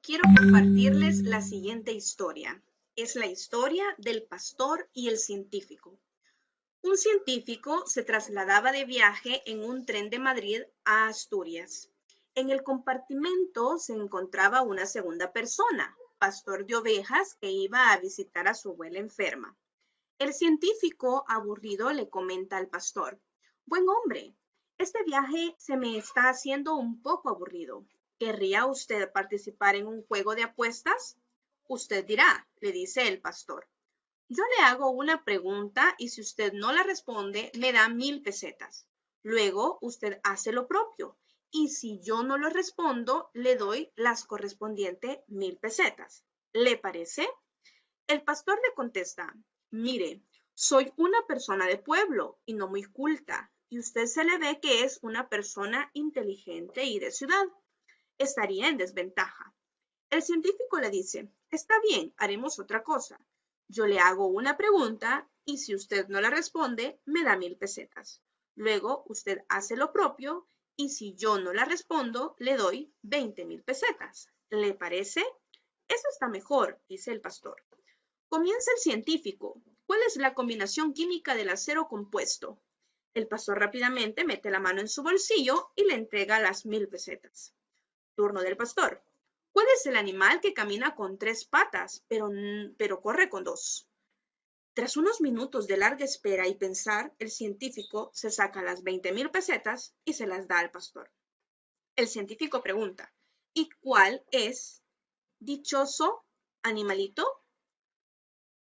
quiero compartirles la siguiente historia. Es la historia del pastor y el científico. Un científico se trasladaba de viaje en un tren de Madrid a Asturias. En el compartimento se encontraba una segunda persona, pastor de ovejas, que iba a visitar a su abuela enferma. El científico, aburrido, le comenta al pastor: Buen hombre, este viaje se me está haciendo un poco aburrido. ¿Querría usted participar en un juego de apuestas? Usted dirá, le dice el pastor. Yo le hago una pregunta y si usted no la responde, me da 1000 pesetas. Luego usted hace lo propio y si yo no lo respondo, le doy las correspondientes 1000 pesetas. ¿Le parece? El pastor le contesta: Mire, soy una persona de pueblo y no muy culta, y usted se le ve que es una persona inteligente y de ciudad. Estaría en desventaja. El científico le dice: Está bien, haremos otra cosa. Yo le hago una pregunta y si usted no la responde, me da 1000 pesetas. Luego usted hace lo propio y si yo no la respondo, le doy 20.000 pesetas. ¿Le parece? Eso está mejor, dice el pastor. Comienza el científico. ¿Cuál es la combinación química del acero compuesto? El pastor rápidamente mete la mano en su bolsillo y le entrega las 1000 pesetas. Turno del pastor. ¿Cuál es el animal que camina con 3 patas, pero corre con 2? Tras unos minutos de larga espera y pensar, el científico se saca las 20.000 pesetas y se las da al pastor. El científico pregunta: ¿Y cuál es dichoso animalito?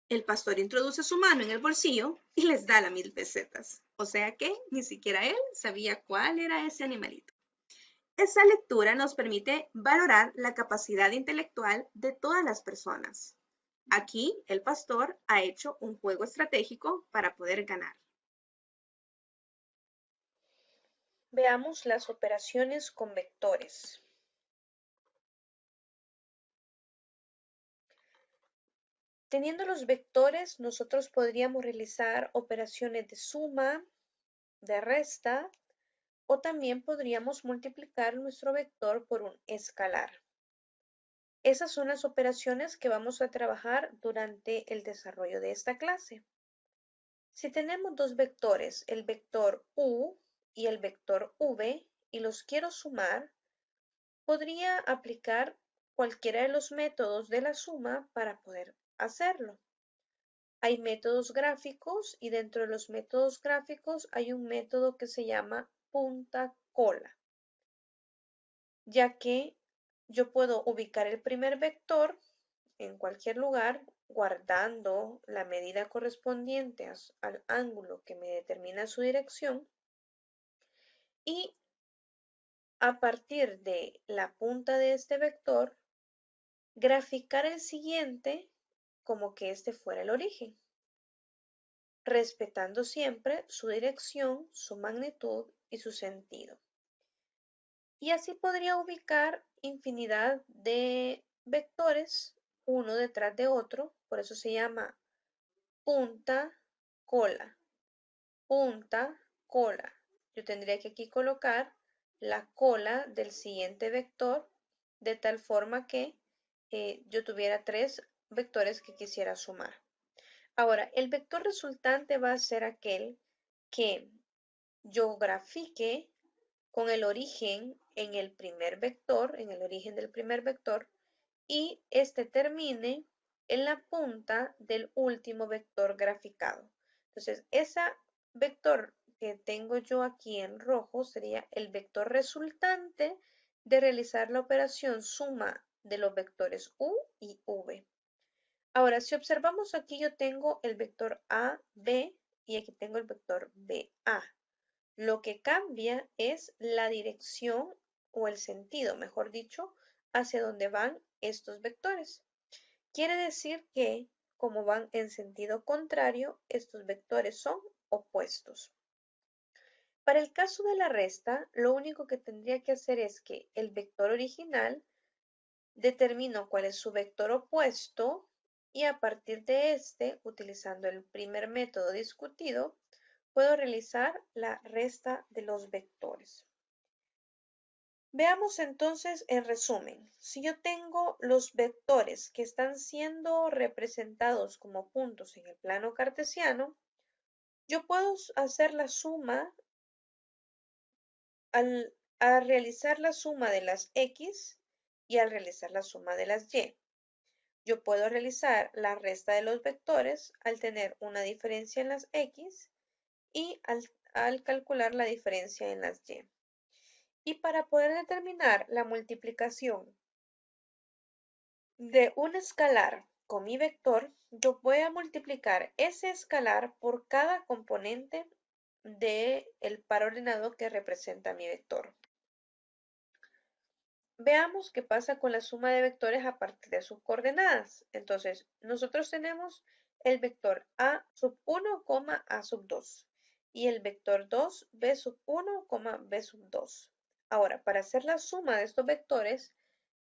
El pastor introduce su mano en el bolsillo y les da las 1000 pesetas. O sea que ni siquiera él sabía cuál era ese animalito. Esa lectura nos permite valorar la capacidad intelectual de todas las personas. Aquí el pastor ha hecho un juego estratégico para poder ganar. Veamos las operaciones con vectores. Teniendo los vectores, nosotros podríamos realizar operaciones de suma, de resta, o también podríamos multiplicar nuestro vector por un escalar. Esas son las operaciones que vamos a trabajar durante el desarrollo de esta clase. Si tenemos dos vectores, el vector u y el vector v, y los quiero sumar, podría aplicar cualquiera de los métodos de la suma para poder hacerlo. Hay métodos gráficos y dentro de los métodos gráficos hay un método que se llama punta cola, ya que yo puedo ubicar el primer vector en cualquier lugar guardando la medida correspondiente al ángulo que me determina su dirección y a partir de la punta de este vector graficar el siguiente como que este fuera el origen, respetando siempre su dirección, su magnitud y su sentido. Y así podría ubicar infinidad de vectores uno detrás de otro, por eso se llama punta, cola, punta, cola. Yo tendría que aquí colocar la cola del siguiente vector de tal forma que yo tuviera 3 vectores que quisiera sumar. Ahora, el vector resultante va a ser aquel que yo grafique con el origen en el primer vector, en el origen del primer vector, y este termine en la punta del último vector graficado. Entonces, ese vector que tengo yo aquí en rojo sería el vector resultante de realizar la operación suma de los vectores u y v. Ahora, si observamos aquí yo tengo el vector a, b y aquí tengo el vector ba. Lo que cambia es la dirección o el sentido, mejor dicho, hacia donde van estos vectores. Quiere decir que, como van en sentido contrario, estos vectores son opuestos. Para el caso de la resta, lo único que tendría que hacer es que el vector original determino cuál es su vector opuesto y a partir de este, utilizando el primer método discutido, puedo realizar la resta de los vectores. Veamos entonces en resumen, si yo tengo los vectores que están siendo representados como puntos en el plano cartesiano, yo puedo hacer la suma al realizar la suma de las x y al realizar la suma de las y. Yo puedo realizar la resta de los vectores al tener una diferencia en las x y al calcular la diferencia en las y. Y para poder determinar la multiplicación de un escalar con mi vector, yo voy a multiplicar ese escalar por cada componente del par ordenado que representa mi vector. Veamos qué pasa con la suma de vectores a partir de sus coordenadas. Entonces, nosotros tenemos el vector a sub 1, a sub 2 y el vector 2, b sub 1, b sub 2. Ahora, para hacer la suma de estos vectores,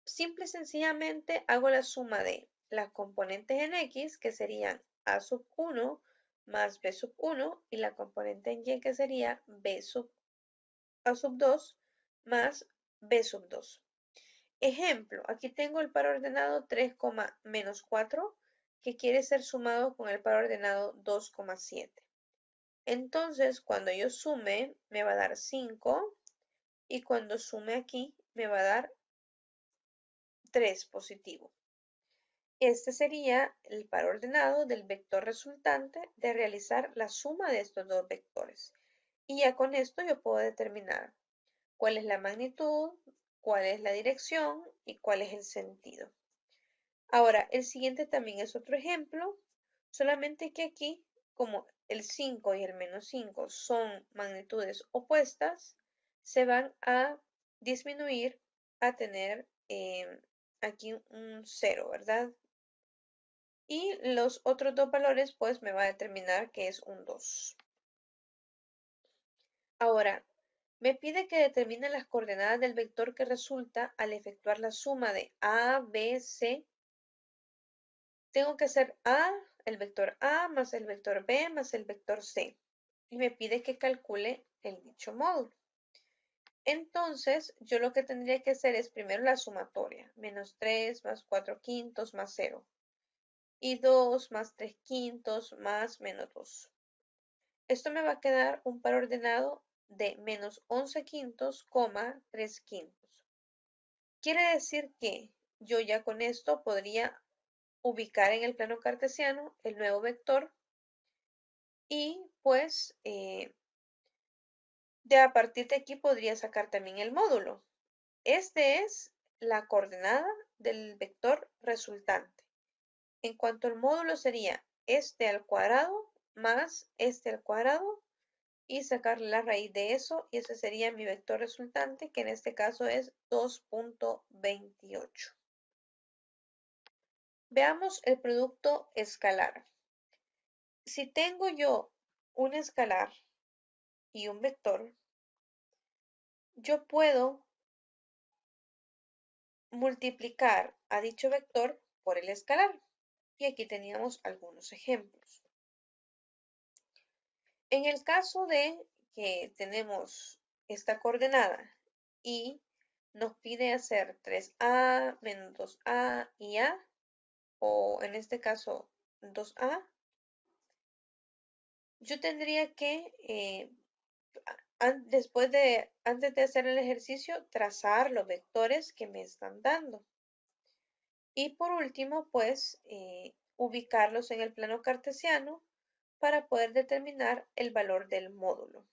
simple y sencillamente hago la suma de las componentes en x, que serían a sub 1 más b sub 1, y la componente en y, que sería b sub a sub 2 más b sub 2. Ejemplo, aquí tengo el par ordenado 3, menos 4, que quiere ser sumado con el par ordenado 2,7. Entonces, cuando yo sume, me va a dar 5, y cuando sume aquí, me va a dar 3 positivo. Este sería el par ordenado del vector resultante de realizar la suma de estos dos vectores. Y ya con esto yo puedo determinar cuál es la magnitud, cuál es la dirección y cuál es el sentido. Ahora, el siguiente también es otro ejemplo, solamente que aquí, como el 5 y el menos 5 son magnitudes opuestas, se van a disminuir a tener aquí un 0, ¿verdad? Y los otros dos valores, pues me va a determinar que es un 2. Ahora, me pide que determine las coordenadas del vector que resulta al efectuar la suma de A, B, C. Tengo que hacer el vector A más el vector B más el vector C. Y me pide que calcule el dicho módulo. Entonces, yo lo que tendría que hacer es primero la sumatoria. Menos 3 más 4 quintos más 0. Y 2 más 3 quintos más menos 2. Esto me va a quedar un par ordenado de menos 11 quintos, 3 quintos. Quiere decir que yo ya con esto podría ubicar en el plano cartesiano el nuevo vector y pues a partir de aquí podría sacar también el módulo. Este es la coordenada del vector resultante. En cuanto al módulo sería este al cuadrado más este al cuadrado y sacar la raíz de eso, y ese sería mi vector resultante, que en este caso es 2.28. Veamos el producto escalar. Si tengo yo un escalar y un vector, yo puedo multiplicar a dicho vector por el escalar. Y aquí teníamos algunos ejemplos. En el caso de que tenemos esta coordenada y nos pide hacer 3a menos 2a y a, o en este caso 2a, yo tendría que, antes de hacer el ejercicio, trazar los vectores que me están dando. Y por último, pues, ubicarlos en el plano cartesiano para poder determinar el valor del módulo.